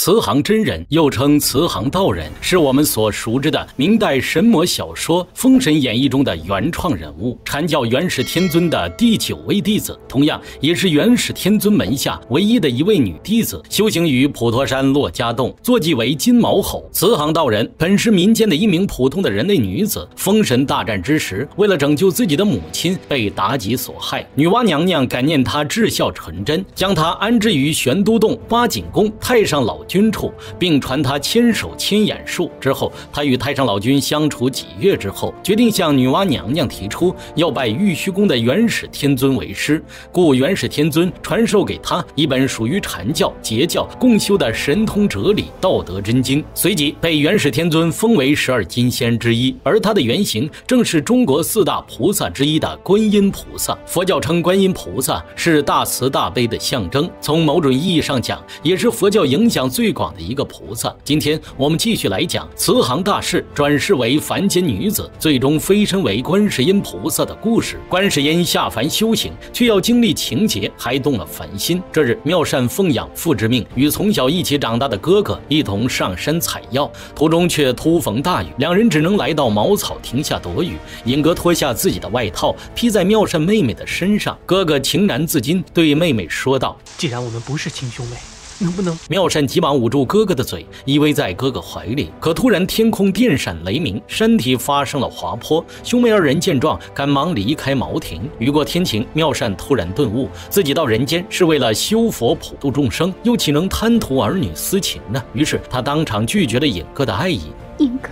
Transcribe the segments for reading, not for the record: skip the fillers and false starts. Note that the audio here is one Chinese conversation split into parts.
慈航真人又称慈航道人，是我们所熟知的明代神魔小说《封神演义》中的原创人物，阐教元始天尊的第9位弟子，同样也是元始天尊门下唯一的一位女弟子，修行于普陀山珞珈洞，坐骑为金毛猴。慈航道人本是民间的一名普通的人类女子，封神大战之时，为了拯救自己的母亲，被妲己所害。女娲娘娘感念她至孝纯真，将她安置于玄都洞八景宫太上老君处，并传他千手千眼术。之后，他与太上老君相处几月之后，决定向女娲娘娘提出要拜玉虚宫的元始天尊为师，故元始天尊传授给他一本属于禅教、截教共修的神通哲理《道德真经》，随即被元始天尊封为12金仙之一。而他的原型正是中国4大菩萨之一的观音菩萨。佛教称观音菩萨是大慈大悲的象征，从某种意义上讲，也是佛教影响最广的一个菩萨。今天我们继续来讲慈航大士转世为凡间女子，最终飞升为观世音菩萨的故事。观世音下凡修行，却要经历情劫，还动了凡心。这日，妙善奉养父之命，与从小一起长大的哥哥一同上山采药，途中却突逢大雨，两人只能来到茅草亭下躲雨。尹哥脱下自己的外套披在妙善妹妹的身上，哥哥情难自禁，对妹妹说道：“既然我们不是亲兄妹，能不能……”妙善急忙捂住哥哥的嘴，依偎在哥哥怀里。可突然天空电闪雷鸣，山体发生了滑坡。兄妹二人见状，赶忙离开茅亭。雨过天晴，妙善突然顿悟，自己到人间是为了修佛普度众生，又岂能贪图儿女私情呢？于是他当场拒绝了尹哥的爱意。尹哥，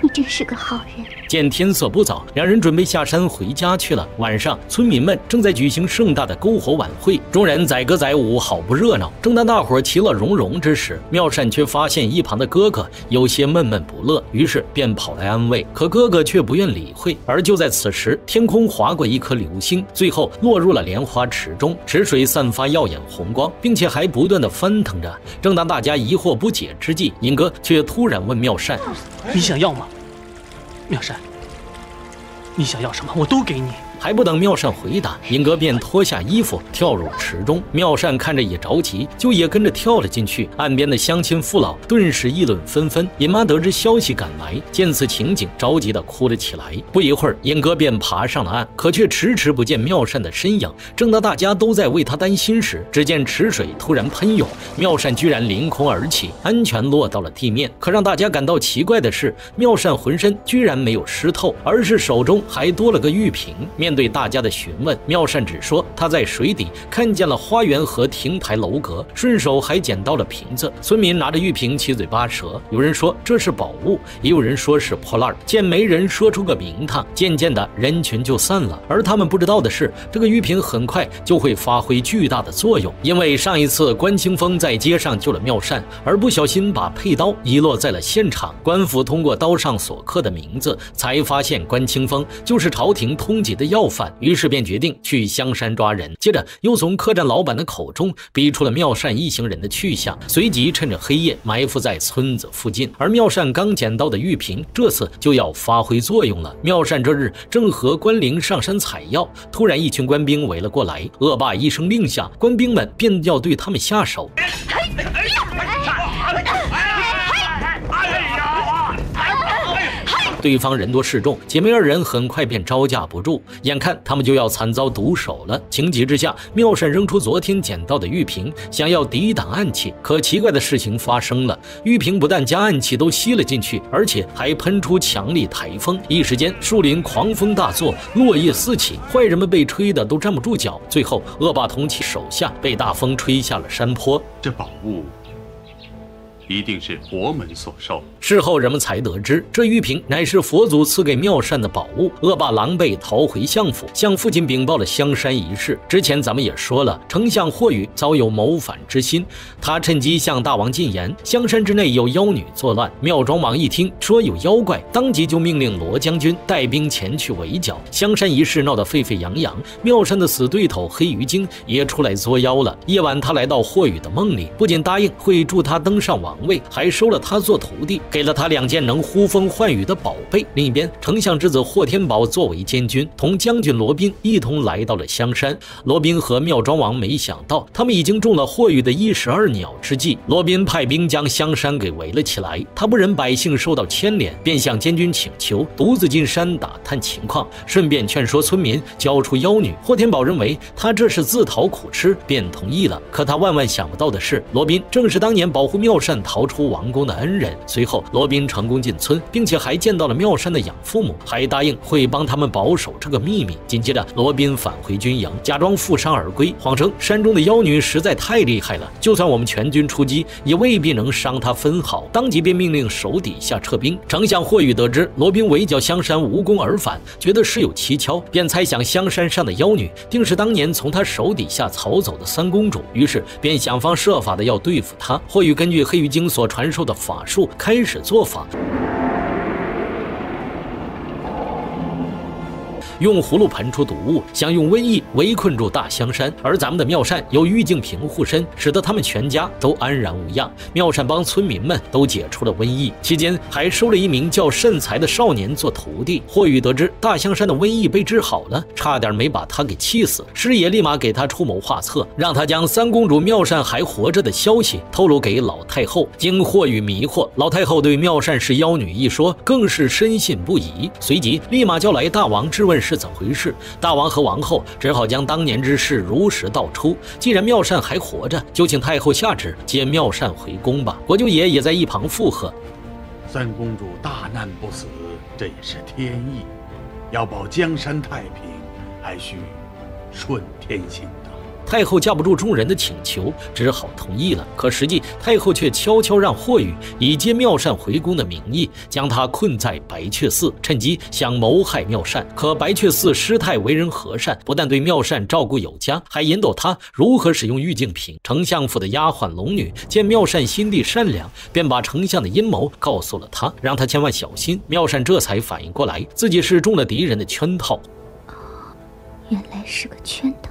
你真是个好人。见天色不早，两人准备下山回家去了。晚上，村民们正在举行盛大的篝火晚会，众人载歌载舞，好不热闹。正当大伙其乐融融之时，妙善却发现一旁的哥哥有些闷闷不乐，于是便跑来安慰，可哥哥却不愿理会。而就在此时，天空划过一颗流星，最后落入了莲花池中，池水散发耀眼红光，并且还不断的翻腾着。正当大家疑惑不解之际，尹哥却突然问妙善：“你想要吗？妙善，你想要什么，我都给你。”还不等妙善回答，尹哥便脱下衣服跳入池中。妙善看着也着急，就也跟着跳了进去。岸边的乡亲父老顿时议论纷纷。尹妈得知消息赶来，见此情景，着急地哭了起来。不一会儿，尹哥便爬上了岸，可却迟迟不见妙善的身影。正当大家都在为他担心时，只见池水突然喷涌，妙善居然凌空而起，安全落到了地面。可让大家感到奇怪的是，妙善浑身居然没有湿透，而是手中还多了个玉瓶。面对大家的询问，妙善只说他在水底看见了花园和亭台楼阁，顺手还捡到了瓶子。村民拿着玉瓶七嘴八舌，有人说这是宝物，也有人说是破烂。见没人说出个名堂，渐渐的人群就散了。而他们不知道的是，这个玉瓶很快就会发挥巨大的作用，因为上一次关清风在街上救了妙善，而不小心把佩刀遗落在了现场。官府通过刀上所刻的名字，才发现关清风就是朝廷通缉的要犯，于是便决定去香山抓人。接着又从客栈老板的口中逼出了妙善一行人的去向，随即趁着黑夜埋伏在村子附近。而妙善刚捡到的玉瓶这次就要发挥作用了。妙善这日正和关灵上山采药，突然一群官兵围了过来，恶霸一声令下，官兵们便要对他们下手。对方人多势众，姐妹二人很快便招架不住，眼看他们就要惨遭毒手了。情急之下，妙善扔出昨天捡到的玉瓶，想要抵挡暗器。可奇怪的事情发生了，玉瓶不但将暗器都吸了进去，而且还喷出强力台风。一时间，树林狂风大作，落叶四起，坏人们被吹得都站不住脚。最后，恶霸同其手下被大风吹下了山坡。这宝物一定是佛门所授。事后人们才得知，这玉瓶乃是佛祖赐给妙善的宝物。恶霸狼狈逃回相府，向父亲禀报了香山一事。之前咱们也说了，丞相霍宇早有谋反之心，他趁机向大王进言，香山之内有妖女作乱。妙庄王一听说有妖怪，当即就命令罗将军带兵前去围剿。香山一事闹得沸沸扬扬，妙善的死对头黑鱼精也出来作妖了。夜晚他来到霍宇的梦里，不仅答应会助他登上王位，还收了他做徒弟，给了他2件能呼风唤雨的宝贝。另一边，丞相之子霍天宝作为监军，同将军罗宾一同来到了香山。罗宾和妙庄王没想到，他们已经中了霍雨的1石2鸟之计。罗宾派兵将香山给围了起来，他不忍百姓受到牵连，便向监军请求独自进山打探情况，顺便劝说村民交出妖女。霍天宝认为他这是自讨苦吃，便同意了。可他万万想不到的是，罗宾正是当年保护妙善逃出王宫的恩人。随后，罗宾成功进村，并且还见到了妙善的养父母，还答应会帮他们保守这个秘密。紧接着，罗宾返回军营，假装负伤而归，谎称山中的妖女实在太厉害了，就算我们全军出击，也未必能伤她分毫。当即便命令手底下撤兵。丞相霍雨得知罗宾围剿香山无功而返，觉得事有蹊跷，便猜想香山上的妖女定是当年从他手底下逃走的3公主，于是便想方设法的要对付她。霍雨根据黑鱼精所传授的法术开始做法，用葫芦喷出毒物，想用瘟疫围困住大香山。而咱们的妙善有玉净瓶护身，使得他们全家都安然无恙。妙善帮村民们都解除了瘟疫，期间还收了一名叫慎才的少年做徒弟。霍雨得知大香山的瘟疫被治好了，差点没把他给气死。师爷立马给他出谋划策，让他将3公主妙善还活着的消息透露给老太后。经霍雨迷惑，老太后对妙善是妖女一说更是深信不疑，随即立马叫来大王质问是怎回事。大王和王后只好将当年之事如实道出。既然妙善还活着，就请太后下旨接妙善回宫吧。国舅爷也在一旁附和3公主大难不死，这也是天意。要保江山太平，还需顺天行道。太后架不住众人的请求，只好同意了。可实际太后却悄悄让霍雨以接妙善回宫的名义，将他困在白雀寺，趁机想谋害妙善。可白雀寺师太为人和善，不但对妙善照顾有加，还引导他如何使用玉净瓶。丞相府的丫鬟龙女见妙善心地善良，便把丞相的阴谋告诉了他，让他千万小心。妙善这才反应过来，自己是中了敌人的圈套。原来是个圈套。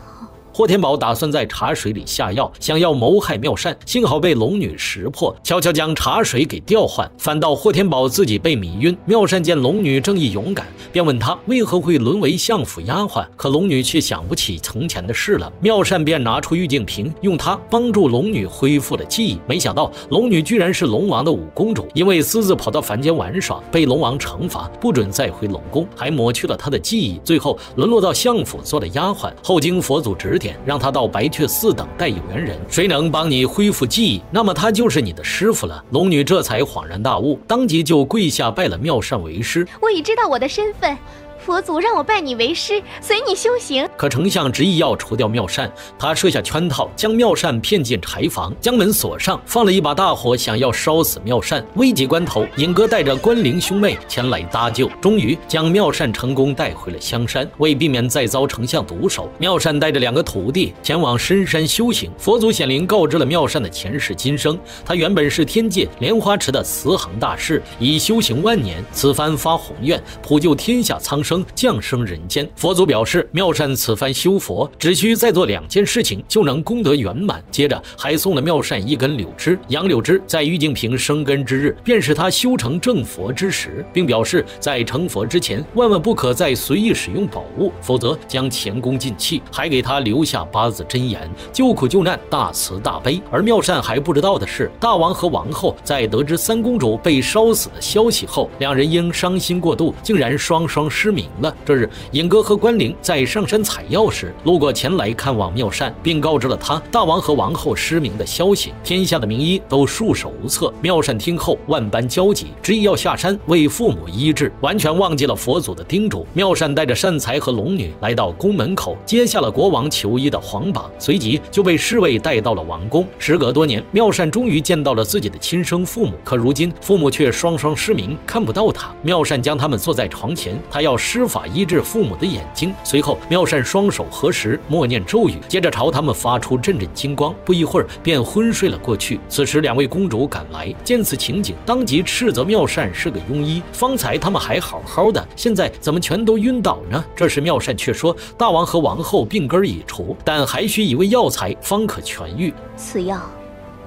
霍天宝打算在茶水里下药，想要谋害妙善，幸好被龙女识破，悄悄将茶水给调换，反倒霍天宝自己被迷晕。妙善见龙女正义勇敢，便问她为何会沦为相府丫鬟，可龙女却想不起从前的事了。妙善便拿出玉净瓶，用它帮助龙女恢复了记忆。没想到龙女居然是龙王的5公主，因为私自跑到凡间玩耍，被龙王惩罚，不准再回龙宫，还抹去了她的记忆，最后沦落到相府做了丫鬟。后经佛祖指点，让他到白雀寺等待有缘人，谁能帮你恢复记忆，那么他就是你的师傅了。龙女这才恍然大悟，当即就跪下拜了妙善为师。我已知道我的身份，佛祖让我拜你为师，随你修行。可丞相执意要除掉妙善，他设下圈套，将妙善骗进柴房，将门锁上，放了一把大火，想要烧死妙善。危急关头，尹哥带着关灵兄妹前来搭救，终于将妙善成功带回了香山。为避免再遭丞相毒手，妙善带着2个徒弟前往深山修行。佛祖显灵告知了妙善的前世今生，他原本是天界莲花池的慈航大士，已修行万年，此番发宏愿，普救天下苍生，降生人间。佛祖表示，妙善此番修佛，只需再做2件事情就能功德圆满。接着还送了妙善1根柳枝，杨柳枝在玉净瓶生根之日，便是他修成正佛之时，并表示在成佛之前，万万不可再随意使用宝物，否则将前功尽弃。还给他留下8字真言：救苦救难，大慈大悲。而妙善还不知道的是，大王和王后在得知3公主被烧死的消息后，2人因伤心过度，竟然双双失明了。这日，尹哥和关灵在上山采药时，路过前来看望妙善，并告知了他大王和王后失明的消息。天下的名医都束手无策。妙善听后万般焦急，执意要下山为父母医治，完全忘记了佛祖的叮嘱。妙善带着善财和龙女来到宫门口，接下了国王求医的皇榜，随即就被侍卫带到了王宫。时隔多年，妙善终于见到了自己的亲生父母，可如今父母却双双失明，看不到他。妙善将他们坐在床前，他要施法医治父母的眼睛。随后，妙善双手合十，默念咒语，接着朝他们发出阵阵金光，不一会儿便昏睡了过去。此时2位公主赶来，见此情景，当即斥责妙善是个庸医，方才他们还好好的，现在怎么全都晕倒呢？这时妙善却说，大王和王后病根已除，但还需一味药材方可痊愈。此药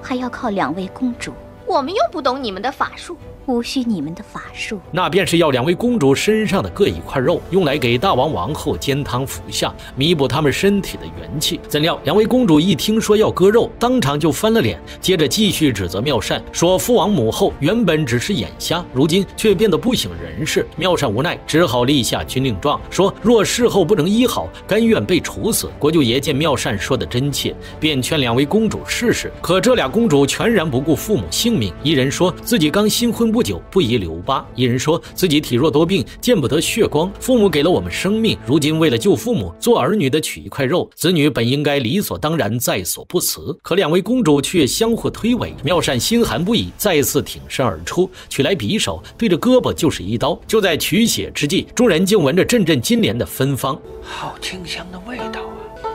还要靠2位公主，我我们又不懂你们的法术。无需你们的法术，那便是要两位公主身上的各一块肉，用来给大王王后煎汤服下，弥补他们身体的元气。怎料两位公主一听说要割肉，当场就翻了脸，接着继续指责妙善，说父王母后原本只是眼瞎，如今却变得不省人事。妙善无奈，只好立下军令状，说若事后不能医好，甘愿被处死。国舅爷见妙善说的真切，便劝两位公主试试。可这俩公主全然不顾父母性命，一人说自己刚新婚不久，不宜留疤；一人说自己体弱多病，见不得血光，父母给了我们生命，如今为了救父母，做儿女的取一块肉，子女本应该理所当然，在所不辞。可两位公主却相互推诿，妙善心寒不已，再次挺身而出，取来匕首，对着胳膊就是一刀。就在取血之际，众人竟闻着阵阵金莲的芬芳，好清香的味道啊！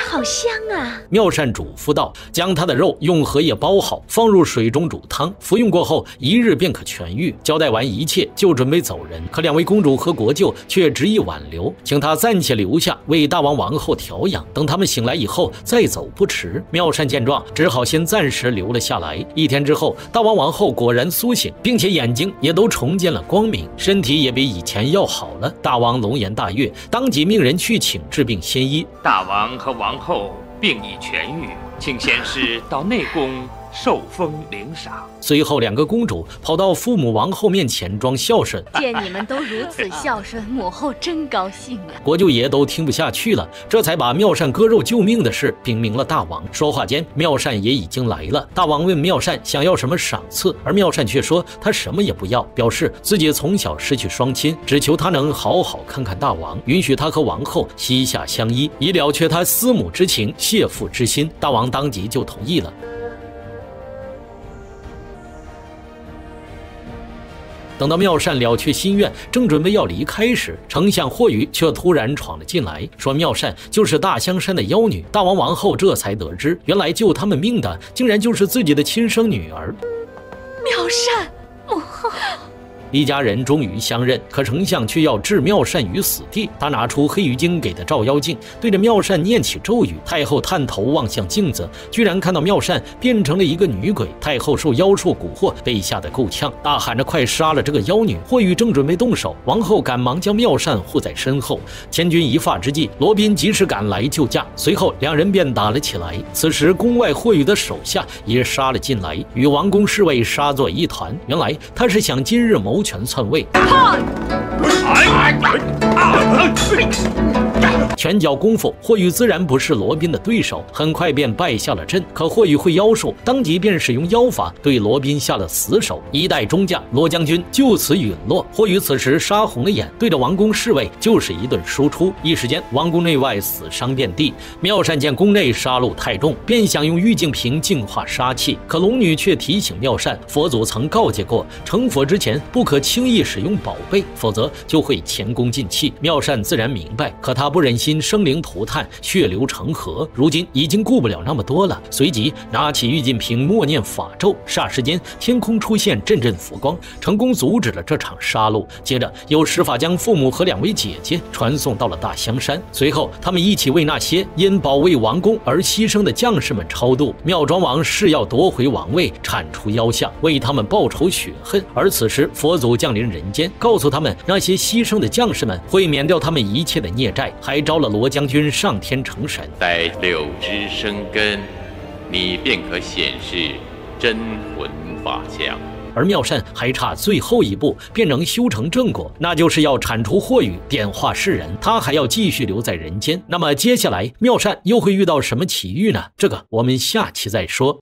好香啊！妙善嘱咐道：“将他的肉用荷叶包好，放入水中煮汤，服用过后1日便可痊愈。”交代完一切，就准备走人。可两位公主和国舅却执意挽留，请他暂且留下，为大王王后调养，等他们醒来以后再走不迟。妙善见状，只好先暂时留了下来。1天之后，大王王后果然苏醒，并且眼睛也都重见了光明，身体也比以前要好了。大王龙颜大悦，当即命人去请治病仙医。大王和王后病已痊愈，请贤师到内宫受封领赏。随后两个公主跑到父母王后面前装孝顺，见你们都如此孝顺，母后真高兴啊！国舅爷都听不下去了，这才把妙善割肉救命的事禀明了大王。说话间，妙善也已经来了。大王问妙善想要什么赏赐，而妙善却说他什么也不要，表示自己从小失去双亲，只求他能好好看看大王，允许他和王后膝下相依，以了却他思母之情，谢父之心。大王当即就同意了。等到妙善了却心愿，正准备要离开时，丞相霍宇却突然闯了进来，说妙善就是大香山的妖女。大王王后这才得知，原来救他们命的竟然就是自己的亲生女儿妙善。母后，一家人终于相认，可丞相却要置妙善于死地。他拿出黑鱼精给的照妖镜，对着妙善念起咒语。太后探头望向镜子，居然看到妙善变成了一个女鬼。太后受妖术蛊惑，被吓得够呛，大喊着快杀了这个妖女。霍宇正准备动手，王后赶忙将妙善护在身后。千钧一发之际，罗宾及时赶来救驾，随后两人便打了起来。此时宫外霍宇的手下也杀了进来，与王宫侍卫杀作一团。原来他是想今日谋权篡位，拳脚功夫，霍宇自然不是罗宾的对手，很快便败下了阵。可霍宇会妖术，当即便使用妖法对罗宾下了死手，一代忠将罗将军就此陨落。霍宇此时杀红了眼，对着王宫侍卫就是一顿输出，一时间王宫内外死伤遍地。妙善见宫内杀戮太重，便想用玉净瓶净化杀气，可龙女却提醒妙善，佛祖曾告诫过，成佛之前不可轻易使用宝贝，否则就会前功尽弃。妙善自然明白，可他不忍心生灵涂炭，血流成河，如今已经顾不了那么多了。随即拿起玉净瓶，默念法咒，霎时间天空出现阵阵佛光，成功阻止了这场杀戮。接着有使法将父母和两位姐姐传送到了大香山，随后他们一起为那些因保卫王宫而牺牲的将士们超度。妙庄王誓要夺回王位，铲除妖像，为他们报仇雪恨。而此时佛祖降临人间，告诉他们那些牺牲的将士们会免掉他们一切的孽债，还招了罗将军上天成神。待柳枝生根，你便可显示真魂法相。而妙善还差最后一步，便能修成正果，那就是要铲除霍宇，点化世人。他还要继续留在人间。那么接下来妙善又会遇到什么奇遇呢？这个我们下期再说。